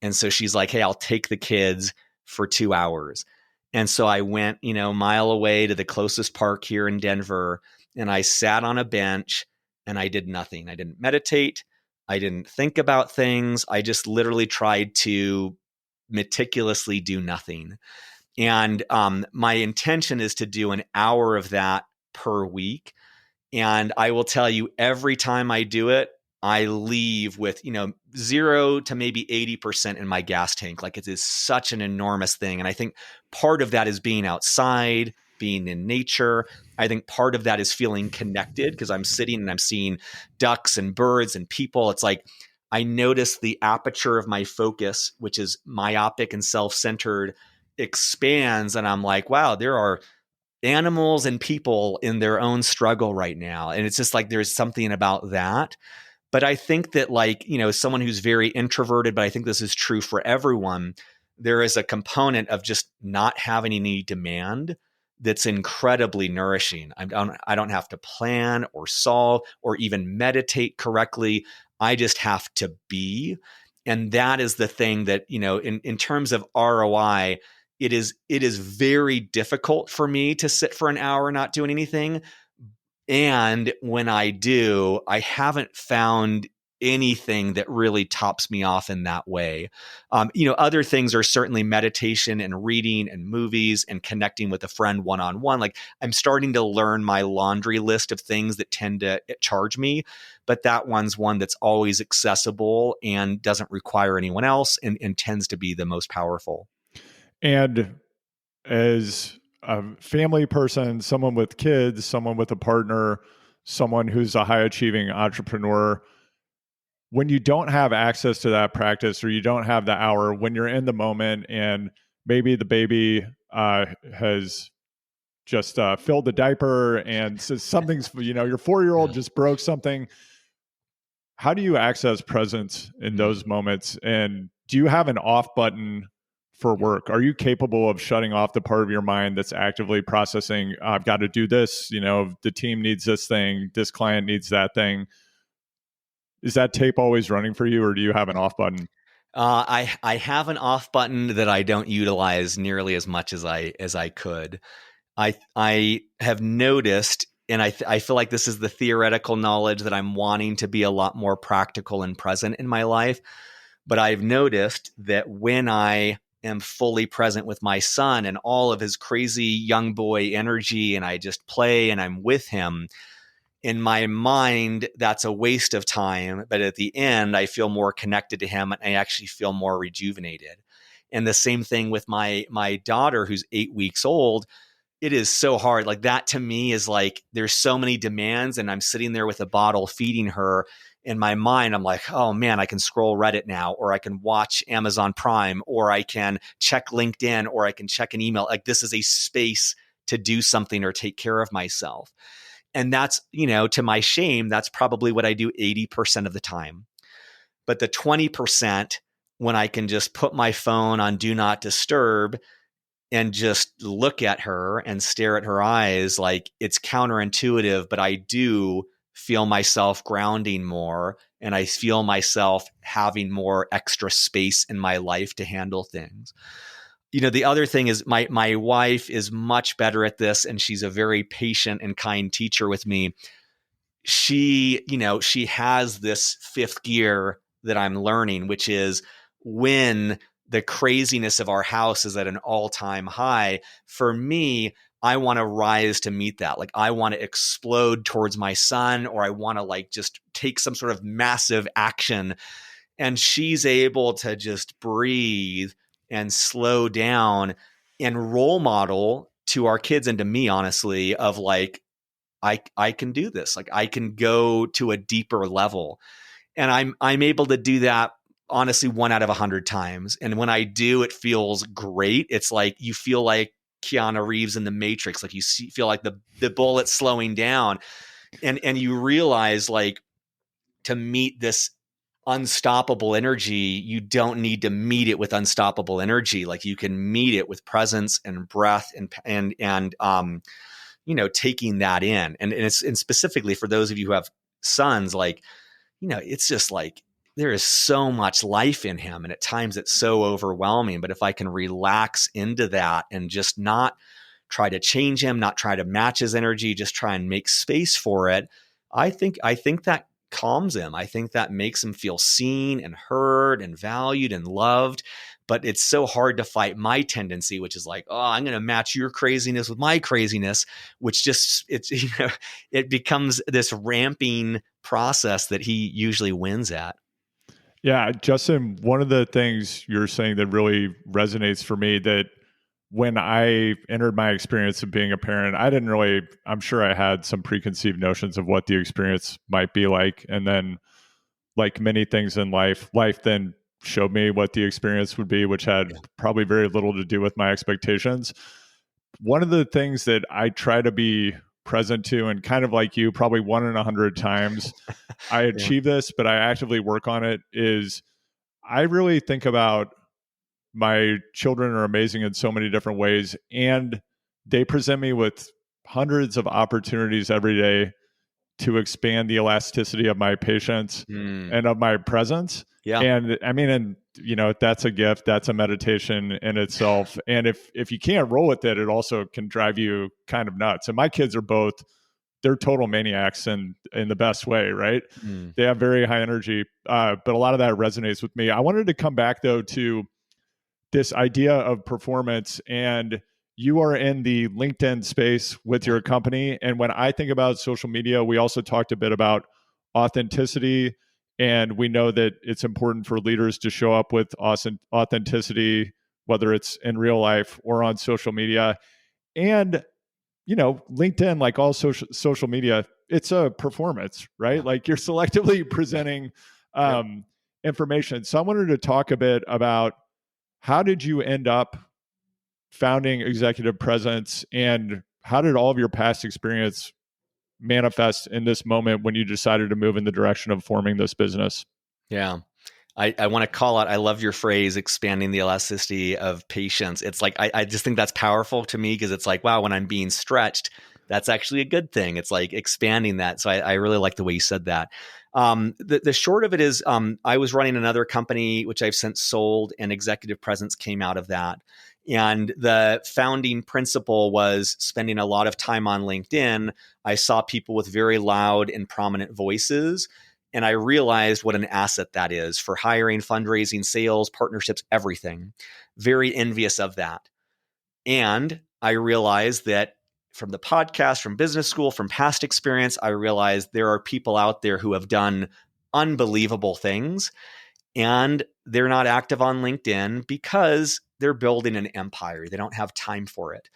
And so she's like, hey, I'll take the kids for 2 hours. And so I went, a mile away to the closest park here in Denver, and I sat on a bench and I did nothing. I didn't meditate. I didn't think about things. I just literally tried to meticulously do nothing. And my intention is to do an hour of that per week. And I will tell you, every time I do it, I leave with, 0 to maybe 80% in my gas tank. Like it is such an enormous thing. And I think part of that is being outside, being in nature. I think part of that is feeling connected because I'm sitting and I'm seeing ducks and birds and people. It's like I notice the aperture of my focus, which is myopic and self-centered, expands. And I'm like, wow, there are animals and people in their own struggle right now. And it's just like there's something about that. But I think that, like, someone who's very introverted, but I think this is true for everyone, there is a component of just not having any demand that's incredibly nourishing. I don't have to plan or solve or even meditate correctly. I just have to be. And that is the thing that, in terms of ROI, it is very difficult for me to sit for an hour not doing anything. And when I do, I haven't found anything that really tops me off in that way. Other things are certainly meditation and reading and movies and connecting with a friend one-on-one. Like, I'm starting to learn my laundry list of things that tend to charge me, but that one's one that's always accessible and doesn't require anyone else, and tends to be the most powerful. And as a family person, someone with kids, someone with a partner, someone who's a high achieving entrepreneur, when you don't have access to that practice or you don't have the hour, when you're in the moment and maybe the baby has just filled the diaper and so something's, your 4-year-old just broke something. How do you access presence in those moments? And do you have an off button for work? Are you capable of shutting off the part of your mind that's actively processing, I've got to do this, the team needs this thing, this client needs that thing? Is that tape always running for you, or do you have an off button? I have an off button that I don't utilize nearly as much as I could. I have noticed, and I feel like this is the theoretical knowledge, that I'm wanting to be a lot more practical and present in my life. But I've noticed that when I am fully present with my son and all of his crazy young boy energy, and I just play and I'm with him, in my mind, that's a waste of time. But at the end, I feel more connected to him and I actually feel more rejuvenated. And the same thing with my daughter, who's 8 weeks old. It is so hard. Like, that to me is like, there's so many demands, and I'm sitting there with a bottle feeding her. In my mind, I'm like, oh man, I can scroll Reddit now, or I can watch Amazon Prime, or I can check LinkedIn, or I can check an email. Like, this is a space to do something or take care of myself. And that's, to my shame, that's probably what I do 80% of the time. But the 20%, when I can just put my phone on do not disturb and just look at her and stare at her eyes, like, it's counterintuitive, but I do feel myself grounding more, and I feel myself having more extra space in my life to handle things. The other thing is my wife is much better at this, and she's a very patient and kind teacher with me. She has this fifth gear that I'm learning, which is, when the craziness of our house is at an all-time high, for me, I want to rise to meet that. Like, I want to explode towards my son, or I want to like just take some sort of massive action. And she's able to just breathe and slow down and role model to our kids, and to me, honestly, of like, I can do this. Like, I can go to a deeper level. And I'm able to do that, honestly, 1 out of 100 times. And when I do, it feels great. It's like, you feel like Keanu Reeves in The Matrix. Like, feel like the bullet slowing down, and you realize, like, to meet this unstoppable energy, you don't need to meet it with unstoppable energy. Like, you can meet it with presence and breath and taking that in. And specifically for those of you who have sons, like, it's just like, there is so much life in him, and at times it's so overwhelming. But if I can relax into that and just not try to change him, not try to match his energy, just try and make space for it, I think that calms him. I think that makes him feel seen and heard and valued and loved. But it's so hard to fight my tendency, which is like, oh, I'm going to match your craziness with my craziness, which just, it becomes this ramping process that he usually wins at. Yeah, Justin, one of the things you're saying that really resonates for me, that when I entered my experience of being a parent, I'm sure I had some preconceived notions of what the experience might be like. And then, like many things in life then showed me what the experience would be, which had probably very little to do with my expectations. One of the things that I try to be present to, and kind of like you, probably 1 in 100 times I achieve this, but I actively work on it, is I really think about, my children are amazing in so many different ways, and they present me with hundreds of opportunities every day to expand the elasticity of my patience and of my presence. Yeah. And I mean, and that's a gift, that's a meditation in itself. And if you can't roll with it, it also can drive you kind of nuts. And my kids are both they're total maniacs in the best way, right? Mm. They have very high energy, but a lot of that resonates with me. I wanted to come back though to this idea of performance, and you are in the LinkedIn space with your company. And when I think about social media, we also talked a bit about authenticity. And we know that it's important for leaders to show up with authenticity, whether it's in real life or on social media. And, LinkedIn, like all social media, it's a performance, right? Yeah. Like you're selectively presenting information. So I wanted to talk a bit about how did you end up founding Executive Presence, and how did all of your past experience manifest in this moment when you decided to move in the direction of forming this business? Yeah. I want to call out, I love your phrase, expanding the elasticity of patience. It's like, I just think that's powerful to me because it's like, wow, when I'm being stretched, that's actually a good thing. It's like expanding that. So I really like the way you said that. The short of it is I was running another company, which I've since sold, and Executive Presence came out of that. And the founding principle was spending a lot of time on LinkedIn. I saw people with very loud and prominent voices. And I realized what an asset that is for hiring, fundraising, sales, partnerships, everything. Very envious of that. And I realized that from the podcast, from business school, from past experience, I realized there are people out there who have done unbelievable things, and they're not active on LinkedIn because they're building an empire. They don't have time for it.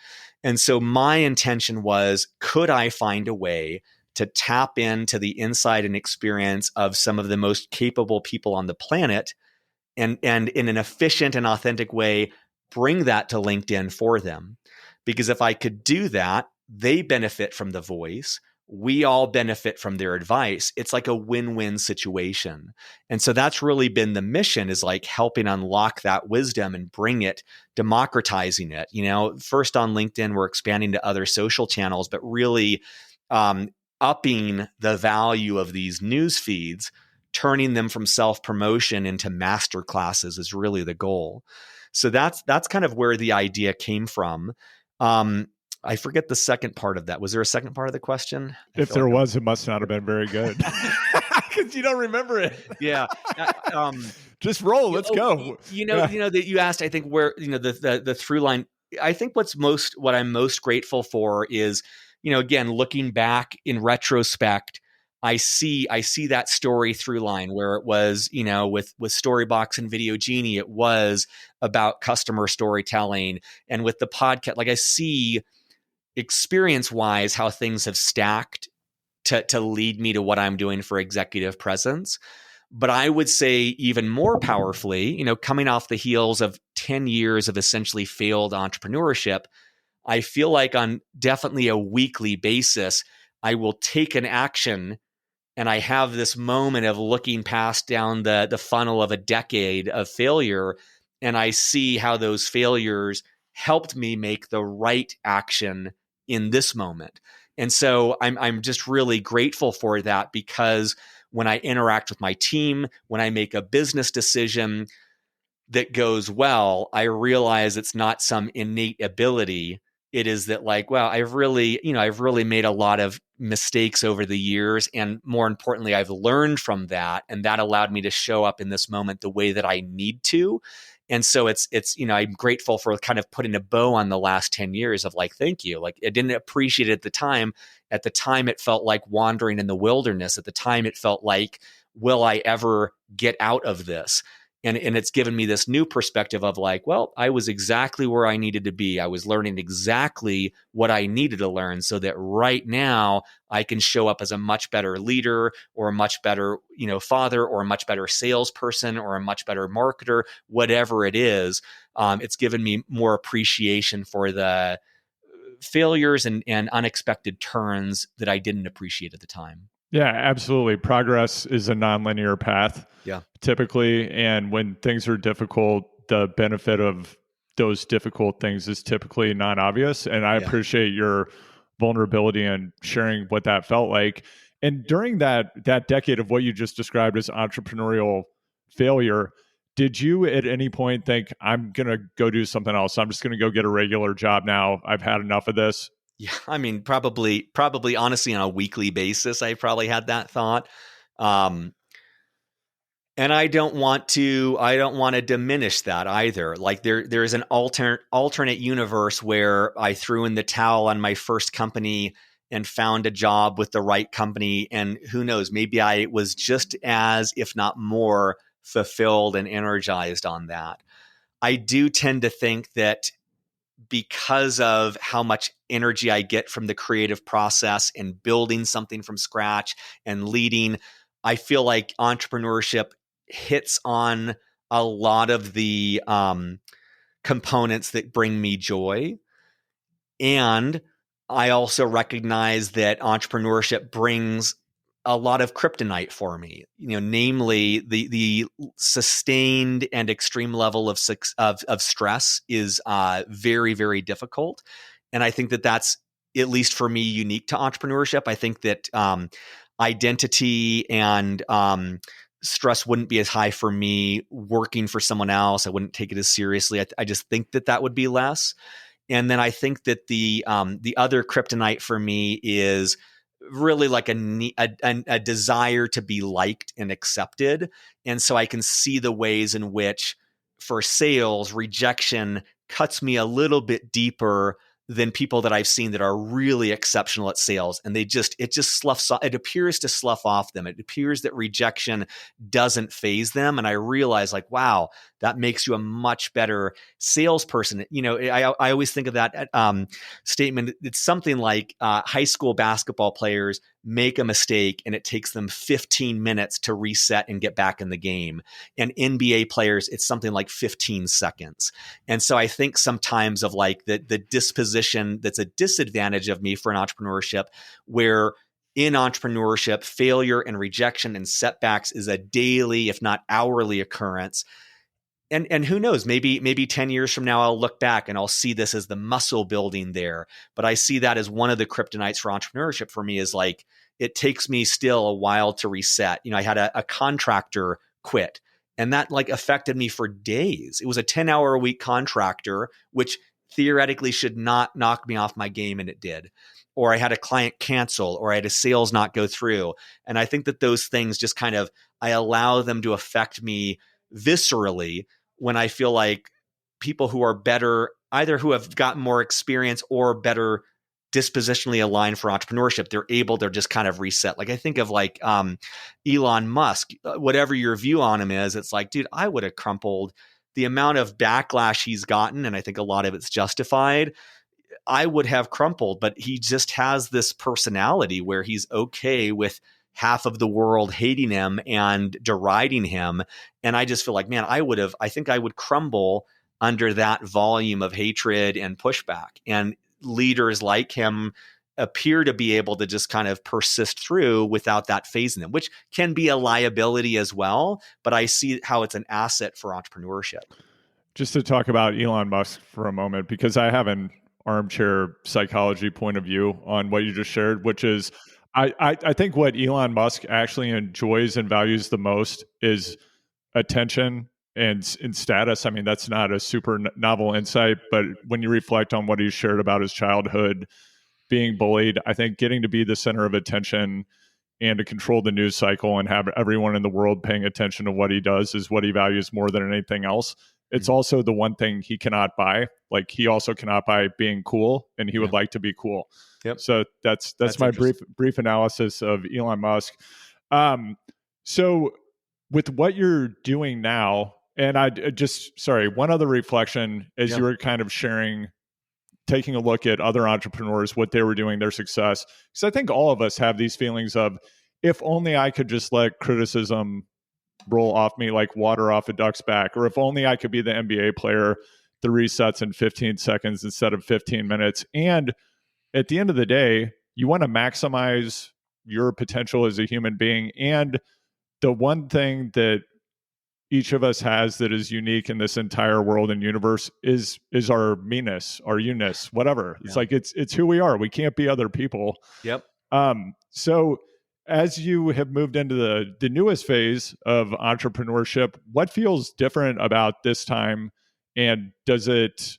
And so my intention was, could I find a way to tap into the insight and experience of some of the most capable people on the planet, and in an efficient and authentic way, bring that to LinkedIn for them? Because if I could do that, they benefit from the voice. We all benefit from their advice. It's like a win-win situation. And so that's really been the mission, is like helping unlock that wisdom and bring it, democratizing it. First on LinkedIn, we're expanding to other social channels, but really upping the value of these news feeds, turning them from self-promotion into master classes is really the goal. So that's kind of where the idea came from. I forget the second part of that. Was there a second part of the question? If there was, it must not have been very good because you don't remember it. Yeah. Just roll. Let's go. That you asked, I think, where, the through line. I think what I'm most grateful for is, again, looking back in retrospect, I see that story through line where it was, with Storybox and Video Genie, it was about customer storytelling. And with the podcast, like I see experience wise how things have stacked to lead me to what I'm doing for Executive Presence. But I would say even more powerfully, coming off the heels of 10 years of essentially failed entrepreneurship, I feel like on definitely a weekly basis, I will take an action, and I have this moment of looking past down the funnel of a decade of failure, and I see how those failures helped me make the right action in this moment. And so I'm just really grateful for that, because when I interact with my team, when I make a business decision that goes well, I realize it's not some innate ability. It is that, like, wow, I've really made a lot of mistakes over the years. And more importantly, I've learned from that. And that allowed me to show up in this moment the way that I need to. And so it's, I'm grateful for kind of putting a bow on the last 10 years of like, thank you. Like, I didn't appreciate it at the time. At the time, it felt like wandering in the wilderness. At the time, it felt like, will I ever get out of this? And it's given me this new perspective of like, well, I was exactly where I needed to be. I was learning exactly what I needed to learn, so that right now I can show up as a much better leader, or a much better, father, or a much better salesperson, or a much better marketer, whatever it is. It's given me more appreciation for the failures and unexpected turns that I didn't appreciate at the time. Yeah, absolutely. Progress is a nonlinear path. Yeah. Typically. And when things are difficult, the benefit of those difficult things is typically not obvious. And I appreciate your vulnerability and sharing what that felt like. And during that decade of what you just described as entrepreneurial failure, did you at any point think, I'm going to go do something else? I'm just going to go get a regular job now. I've had enough of this. Yeah, I mean, probably, honestly, on a weekly basis, I probably had that thought. Um, and I don't want to diminish that either. Like there's an alternate universe where I threw in the towel on my first company and found a job with the right company, and who knows, maybe I was just as, if not more, fulfilled and energized on that. I do tend to think that because of how much energy I get from the creative process and building something from scratch and leading, I feel like entrepreneurship hits on a lot of the components that bring me joy. And I also recognize that entrepreneurship brings a lot of kryptonite for me, namely the sustained and extreme level of stress is very, very difficult. And I think that that's, at least for me, unique to entrepreneurship. I think that identity and stress wouldn't be as high for me working for someone else. I wouldn't take it as seriously. I just think that that would be less. And then I think that the other kryptonite for me is really like a desire to be liked and accepted. And so I can see the ways in which, for sales, rejection cuts me a little bit deeper than people that I've seen that are really exceptional at sales. And it just sloughs off, it appears to slough off them. It appears that rejection doesn't phase them. And I realize, like, wow, that makes you a much better salesperson. I always think of that statement. It's something like high school basketball players make a mistake and it takes them 15 minutes to reset and get back in the game. And NBA players, it's something like 15 seconds. And so I think sometimes of like the disposition that's a disadvantage of me for an entrepreneurship, where in entrepreneurship, failure and rejection and setbacks is a daily, if not hourly, occurrence. And who knows, maybe 10 years from now I'll look back and I'll see this as the muscle building there. But I see that as one of the kryptonites for entrepreneurship for me, is like, it takes me still a while to reset. I had a contractor quit, and that like affected me for days. It was a 10-hour a week contractor, which theoretically should not knock me off my game, and it did. Or I had a client cancel, or I had a sales not go through. And I think that those things just kind of, I allow them to affect me viscerally, when I feel like people who are better, either who have gotten more experience or better dispositionally aligned for entrepreneurship, they're just kind of reset. Like I think of like Elon Musk, whatever your view on him is, it's like, dude, I would have crumpled. The amount of backlash he's gotten, and I think a lot of it's justified, I would have crumpled. But he just has this personality where he's okay with half of the world hating him and deriding him. And I just feel like, man, I think I would crumble under that volume of hatred and pushback. And leaders like him appear to be able to just kind of persist through without that phasing them, which can be a liability as well. But I see how it's an asset for entrepreneurship. Just to talk about Elon Musk for a moment, because I have an armchair psychology point of view on what you just shared, which is I think what Elon Musk actually enjoys and values the most is attention and status. I mean, that's not a super novel insight, but when you reflect on what he shared about his childhood being bullied, I think getting to be the center of attention and to control the news cycle and have everyone in the world paying attention to what he does is what he values more than anything else. It's also the one thing he cannot buy. Like he also cannot buy being cool, and he would like to be cool. Yep. So that's my brief analysis of Elon Musk. So with what you're doing now, and I just, sorry, one other reflection as you were kind of sharing, taking a look at other entrepreneurs, what they were doing, their success. Because I think all of us have these feelings of, if only I could just let criticism roll off me like water off a duck's back, or if only I could be the NBA player, the resets in 15 seconds instead of 15 minutes. And at the end of the day, you want to maximize your potential as a human being. And the one thing that each of us has that is unique in this entire world and universe is our meanness, our you-ness, whatever. It's like it's who we are. We can't be other people. Yep. So as you have moved into the newest phase of entrepreneurship, what feels different about this time? And does it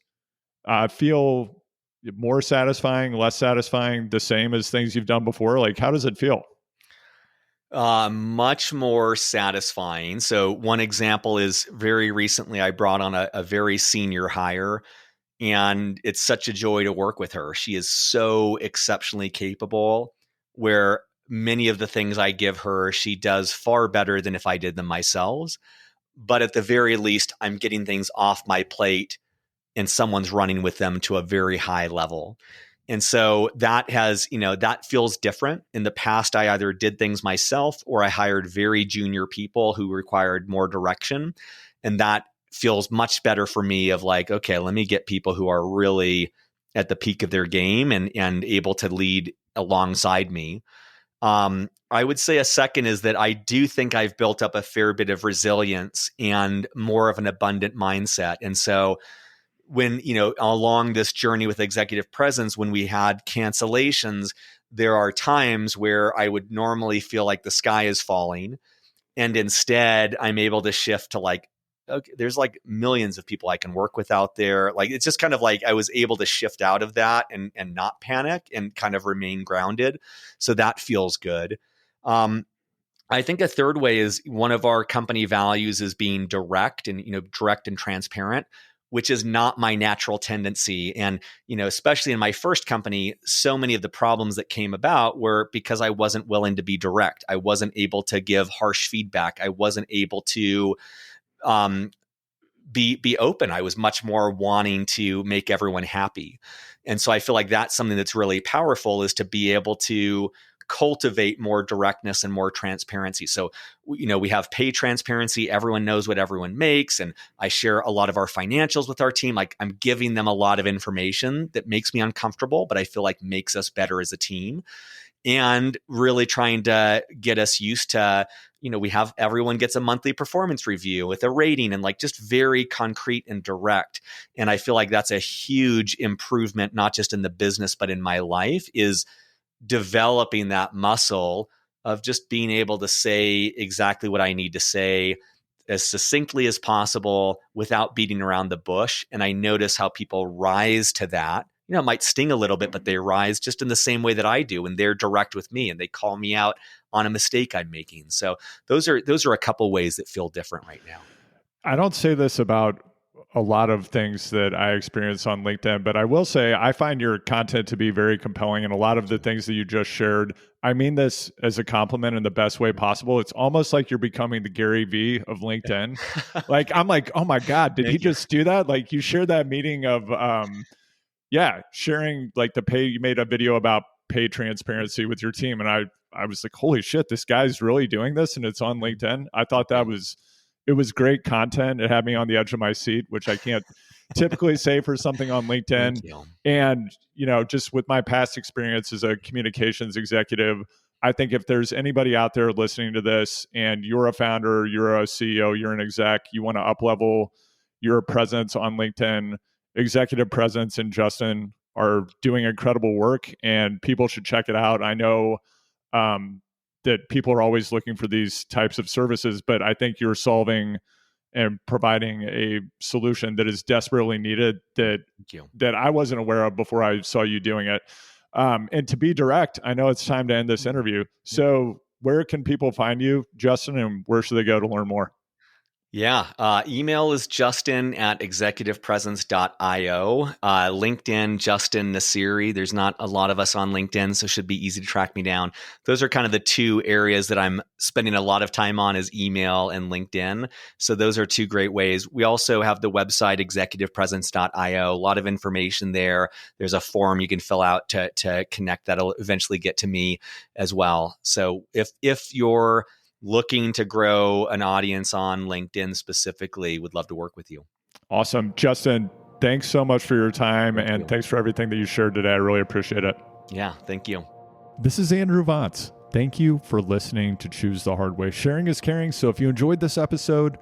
feel more satisfying, less satisfying, the same as things you've done before? Like, how does it feel? Much more satisfying. So one example is very recently I brought on a very senior hire, and it's such a joy to work with her. She is so exceptionally capable, where many of the things I give her, she does far better than if I did them myself. But at the very least, I'm getting things off my plate and someone's running with them to a very high level. And so that has, that feels different. In the past, I either did things myself or I hired very junior people who required more direction. And that feels much better for me of like, okay, let me get people who are really at the peak of their game and able to lead alongside me. I would say a second is that I do think I've built up a fair bit of resilience and more of an abundant mindset. And so when, along this journey with executive presence, when we had cancellations, there are times where I would normally feel like the sky is falling. And instead I'm able to shift to like, okay, there's like millions of people I can work with out there. Like, it's just kind of like I was able to shift out of that and not panic and kind of remain grounded. So that feels good. I think a third way is one of our company values is being direct and, direct and transparent, which is not my natural tendency. And, especially in my first company, so many of the problems that came about were because I wasn't willing to be direct. I wasn't able to give harsh feedback. I wasn't able to be open. I was much more wanting to make everyone happy. And so I feel like that's something that's really powerful, is to be able to cultivate more directness and more transparency. So, we have pay transparency. Everyone knows what everyone makes. And I share a lot of our financials with our team. Like, I'm giving them a lot of information that makes me uncomfortable, but I feel like makes us better as a team. And really trying to get us used to, we have everyone gets a monthly performance review with a rating and like just very concrete and direct. And I feel like that's a huge improvement, not just in the business, but in my life, is developing that muscle of just being able to say exactly what I need to say as succinctly as possible without beating around the bush. And I notice how people rise to that. It might sting a little bit, but they rise just in the same way that I do. And they're direct with me and they call me out on a mistake I'm making. So those are a couple ways that feel different right now. I don't say this about a lot of things that I experience on LinkedIn, but I will say I find your content to be very compelling, and a lot of the things that you just shared, I mean this as a compliment in the best way possible. It's almost like you're becoming the Gary V of LinkedIn. Like, I'm like, oh my God, did he just do that? Like, you shared that meeting of, sharing like the pay. You made a video about pay transparency with your team. And I was like, holy shit, this guy's really doing this. And it's on LinkedIn. I thought it was great content. It had me on the edge of my seat, which I can't typically say for something on LinkedIn. And, just with my past experience as a communications executive, I think if there's anybody out there listening to this and you're a founder, you're a CEO, you're an exec, you want to up-level your presence on LinkedIn, Executive Presence and Justin are doing incredible work, and people should check it out. I know that people are always looking for these types of services, but I think you're solving and providing a solution that is desperately needed that I wasn't aware of before I saw you doing it. And to be direct, I know it's time to end this interview. So where can people find you, Justin, and where should they go to learn more? Yeah. Email is justin@executivepresence.io. LinkedIn, Justin Nassiri. There's not a lot of us on LinkedIn, so it should be easy to track me down. Those are kind of the two areas that I'm spending a lot of time on, is email and LinkedIn. So those are two great ways. We also have the website, executivepresence.io. A lot of information there. There's a form you can fill out to connect. That'll eventually get to me as well. So if you're looking to grow an audience on LinkedIn specifically, would love to work with you. Awesome. Justin, thanks so much for your time. Thanks for everything that you shared today. I really appreciate it. Yeah, thank you. This is Andrew Vance. Thank you for listening to Choose the Hard Way. Sharing is caring. So if you enjoyed this episode,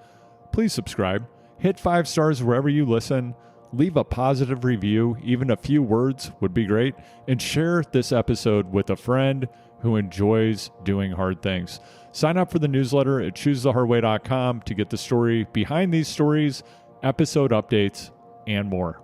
please subscribe, hit 5 stars wherever you listen, leave a positive review. Even a few words would be great, and share this episode with a friend who enjoys doing hard things. Sign up for the newsletter at choosethehardway.com to get the story behind these stories, episode updates, and more.